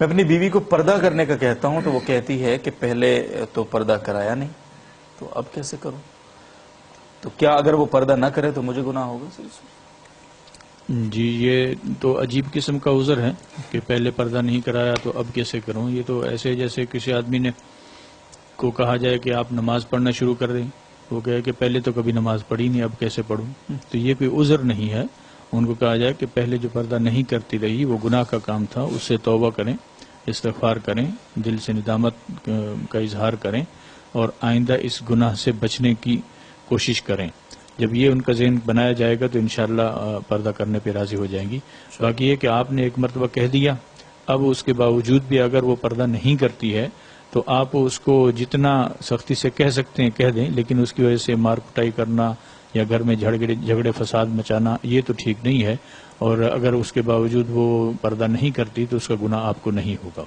میں اپنی بیوی کو پردہ کرنے کا کہتا ہوں تو وہ کہتی ہے کہ پہلے تو پردہ کرایا نہیں، تو اب کیسے کروں؟ تو کیا اگر وہ پردہ نہ کرے تو مجھے گناہ ہوگا؟ جی، یہ تو عجیب قسم کا عذر ہے کہ پہلے پردہ نہیں کرایا تو اب کیسے کروں۔ یہ تو ایسے جیسے کسی آدمی نے کو کہا جائے کہ آپ نماز پڑھنا شروع کر دیں، وہ کہے کہ پہلے تو کبھی نماز پڑھی نہیں، اب کیسے پڑھوں؟ تو یہ کوئی عذر نہیں ہے۔ ان کو کہا جائے کہ پہلے جو پردہ نہیں کرتی رہی وہ گناہ کا کام تھا، اس سے توبہ کریں، استغفار کریں، دل سے ندامت کا اظہار کریں اور آئندہ اس گناہ سے بچنے کی کوشش کریں۔ جب یہ ان کا ذہن بنایا جائے گا تو انشاءاللہ پردہ کرنے پہ راضی ہو جائیں گی۔ باقی یہ کہ آپ نے ایک مرتبہ کہہ دیا، اب اس کے باوجود بھی اگر وہ پردہ نہیں کرتی ہے تو آپ اس کو جتنا سختی سے کہہ سکتے ہیں کہہ دیں، لیکن اس کی وجہ سے مار پٹائی کرنا یا گھر میں جھگڑے فساد مچانا یہ تو ٹھیک نہیں ہے، اور اگر اس کے باوجود وہ پردہ نہیں کرتی تو اس کا گناہ آپ کو نہیں ہوگا۔